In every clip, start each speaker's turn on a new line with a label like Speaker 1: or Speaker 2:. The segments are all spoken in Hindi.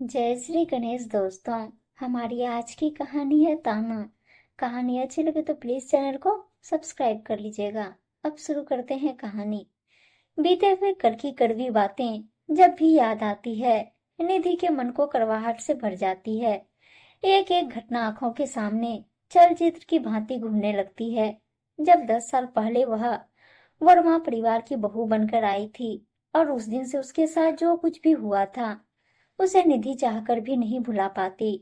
Speaker 1: जय श्री गणेश दोस्तों। हमारी आज की कहानी है ताना। कहानी अच्छी लगे तो प्लीज चैनल को सब्सक्राइब कर लीजिएगा। अब शुरू करते हैं कहानी। बीते हुए कल की कड़वी बातें जब भी याद आती है, निधि के मन को कड़वाहट से भर जाती है। एक एक घटना आंखों के सामने चलचित्र की भांति घूमने लगती है। जब 10 साल पहले वह वर्मा परिवार की बहू बनकर आई थी और उस दिन से उसके साथ जो कुछ भी हुआ था उसे निधि चाहकर भी नहीं भुला पाती।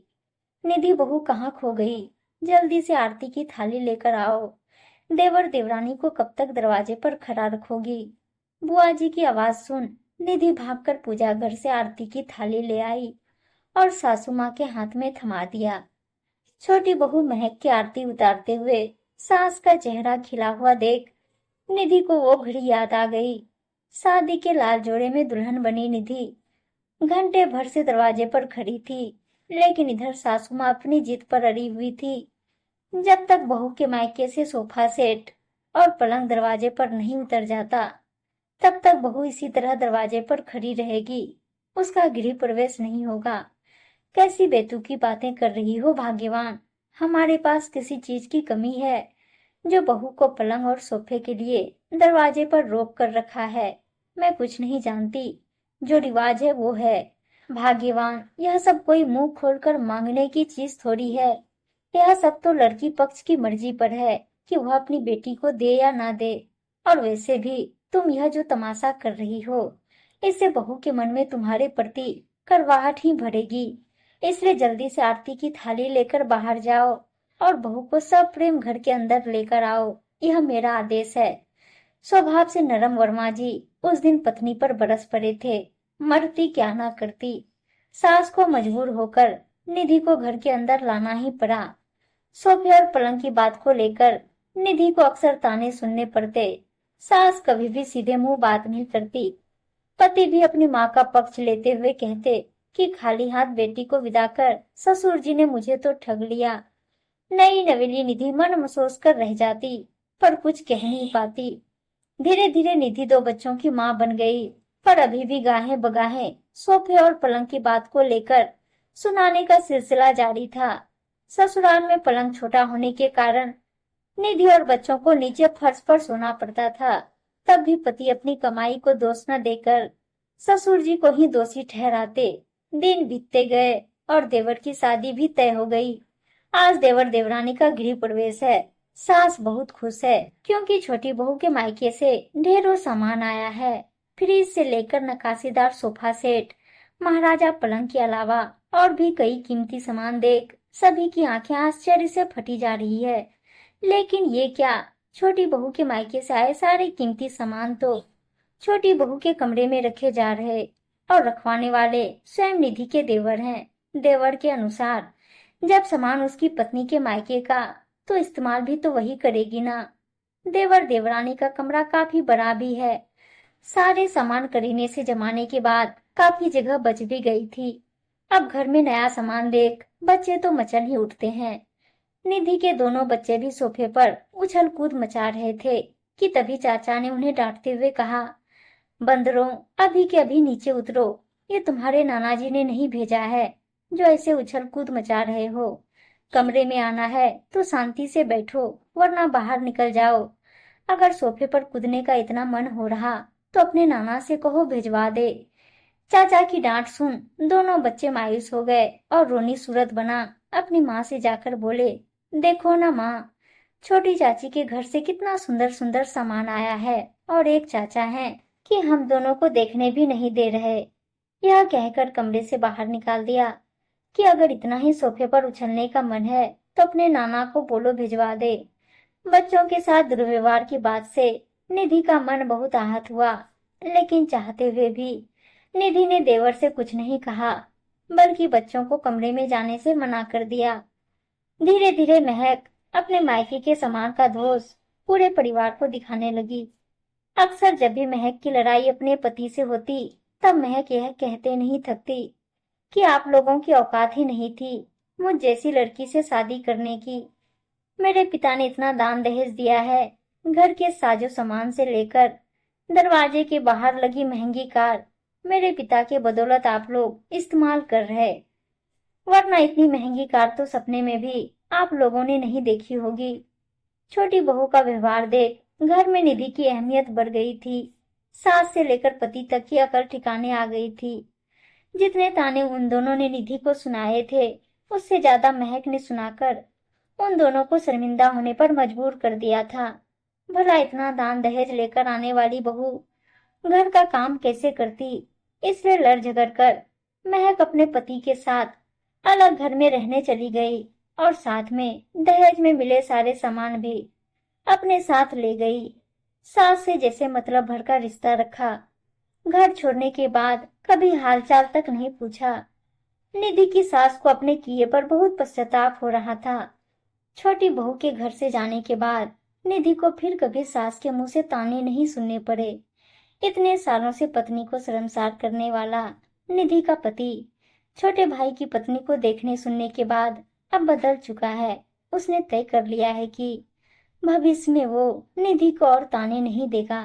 Speaker 1: निधि बहू कहाँ खो गई? जल्दी से आरती की थाली लेकर आओ। देवर देवरानी को कब तक दरवाजे पर खड़ा रखोगी? बुआ जी की आवाज सुन निधि भागकर पूजा घर से आरती की थाली ले आई और सासू माँ के हाथ में थमा दिया। छोटी बहू महक की आरती उतारते हुए सास का चेहरा खिला हुआ देख निधि को वो घड़ी याद आ गई। शादी के लाल जोड़े में दुल्हन बनी निधि घंटे भर से दरवाजे पर खड़ी थी, लेकिन इधर सासू माँ अपनी जिद पर अड़ी हुई थी। जब तक बहू के मायके से सोफा सेट और पलंग दरवाजे पर नहीं उतर जाता, तब तक बहू इसी तरह दरवाजे पर खड़ी रहेगी। उसका गृह प्रवेश नहीं होगा। कैसी बेतुकी बातें कर रही हो भाग्यवान। हमारे पास किसी चीज की कमी है जो बहू को पलंग और सोफे के लिए दरवाजे पर रोक कर रखा है? मैं कुछ नहीं जानती। जो रिवाज है वो है। भाग्यवान, यह सब कोई मुंह खोलकर मांगने की चीज थोड़ी है। यह सब तो लड़की पक्ष की मर्जी पर है कि वह अपनी बेटी को दे या ना दे। और वैसे भी तुम यह जो तमाशा कर रही हो, इससे बहू के मन में तुम्हारे प्रति कड़वाहट ही भरेगी। इसलिए जल्दी से आरती की थाली लेकर बाहर जाओ और बहू को सब प्रेम घर के अंदर लेकर आओ। यह मेरा आदेश है। स्वभाव से नरम वर्मा जी उस दिन पत्नी पर बरस पड़े थे। मरती क्या ना करती। सास को मजबूर होकर निधि को घर के अंदर लाना ही पड़ा। सोफे और पलंग की बात को लेकर निधि को अक्सर ताने सुनने पड़ते। सास कभी भी सीधे मुंह बात नहीं करती। पति भी अपनी माँ का पक्ष लेते हुए कहते कि खाली हाथ बेटी को विदा कर ससुर जी ने मुझे तो ठग लिया। नई नवेली निधि मन महसूस कर रह जाती, पर कुछ कह नहीं पाती। धीरे धीरे निधि दो बच्चों की माँ बन गई, पर अभी भी गाहें बगाहें सोफे और पलंग की बात को लेकर सुनाने का सिलसिला जारी था। ससुराल में पलंग छोटा होने के कारण निधि और बच्चों को नीचे फर्श पर सोना पड़ता था। तब भी पति अपनी कमाई को दोष न देकर ससुर जी को ही दोषी ठहराते। दिन बीतते गए और देवर की शादी भी तय हो गई। आज देवर देवरानी का गृह प्रवेश है। सास बहुत खुश है क्योंकि छोटी बहू के मायके से ढेरों सामान आया है। फ्रिज से लेकर नक्काशीदार सोफा सेट, महाराजा पलंग के अलावा और भी कई कीमती सामान देख सभी की आंखें आश्चर्य से फटी जा रही है। लेकिन ये क्या, छोटी बहू के मायके से आए सारे कीमती सामान तो छोटी बहू के कमरे में रखे जा रहे और रखवाने वाले स्वयं निधि के देवर हैं। देवर के अनुसार जब सामान उसकी पत्नी के मायके का, तो इस्तेमाल भी तो वही करेगी ना। देवर देवरानी का कमरा काफी बड़ा भी है। सारे सामान करीने से जमाने के बाद काफी जगह बच भी गई थी। अब घर में नया सामान देख बच्चे तो मचल ही उठते हैं। निधि के दोनों बच्चे भी सोफे पर उछल कूद मचा रहे थे कि तभी चाचा ने उन्हें डांटते हुए कहा, बंदरों, अभी के अभी नीचे उतरो। ये तुम्हारे नाना जी ने नहीं भेजा है जो ऐसे उछल कूद मचा रहे हो। कमरे में आना है तो शांति से बैठो, वरना बाहर निकल जाओ। अगर सोफे पर कूदने का इतना मन हो रहा तो अपने नाना से कहो भिजवा दे। चाचा की डांट सुन दोनों बच्चे मायूस हो गए और रोनी सूरत बना अपनी माँ से जाकर बोले, देखो ना माँ, छोटी चाची के घर से कितना सुंदर सुंदर सामान आया है और एक चाचा है कि हम दोनों को देखने भी नहीं दे रहे। यह कहकर कमरे से बाहर निकाल दिया कि अगर इतना ही सोफे पर उछलने का मन है तो अपने नाना को बोलो भिजवा दे। बच्चों के साथ दुर्व्यवहार की बात से निधि का मन बहुत आहत हुआ, लेकिन चाहते हुए भी निधि ने देवर से कुछ नहीं कहा, बल्कि बच्चों को कमरे में जाने से मना कर दिया। धीरे धीरे महक अपने मायके के सामान का दोष पूरे परिवार को दिखाने लगी। अक्सर जब भी महक की लड़ाई अपने पति से होती, तब महक यह कहते नहीं थकती कि आप लोगों की औकात ही नहीं थी मुझ जैसी लड़की से शादी करने की। मेरे पिता ने इतना दान दहेज दिया है, घर के साजो सामान से लेकर दरवाजे के बाहर लगी महंगी कार, मेरे पिता के बदौलत आप लोग इस्तेमाल कर रहे, वरना इतनी महंगी कार तो सपने में भी आप लोगों ने नहीं देखी होगी। छोटी बहू का व्यवहार देख घर में निधि की अहमियत बढ़ गई थी। सास से लेकर पति तक की अकल ठिकाने आ गई थी। जितने ताने उन दोनों ने निधि को सुनाए थे, उससे ज्यादा महक ने सुनाकर उन दोनों को शर्मिंदा होने पर मजबूर कर दिया था। भला इतना दान दहेज लेकर आने वाली बहू घर का काम कैसे करती। इसलिए लड़ झगड़ कर महक अपने पति के साथ अलग घर में रहने चली गई और साथ में दहेज में मिले सारे सामान भी अपने साथ ले गई। सास से जैसे मतलब भर का रिश्ता रखा। घर छोड़ने के बाद कभी हालचाल तक नहीं पूछा। निधि की सास को अपने किए पर बहुत पश्चाताप हो रहा था। छोटी बहू के घर से जाने के बाद निधि को फिर कभी सास के मुंह से ताने नहीं सुनने पड़े। इतने सालों से पत्नी को शर्मसार करने वाला निधि का पति छोटे भाई की पत्नी को देखने सुनने के बाद अब बदल चुका है। उसने तय कर लिया है कि भविष्य में वो निधि को और ताने नहीं देगा।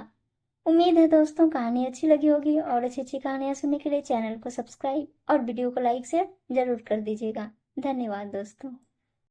Speaker 1: उम्मीद है दोस्तों कहानी अच्छी लगी होगी, और अच्छी अच्छी कहानियां सुनने के लिए चैनल को सब्सक्राइब और वीडियो को लाइक शेयर जरूर कर दीजिएगा। धन्यवाद दोस्तों।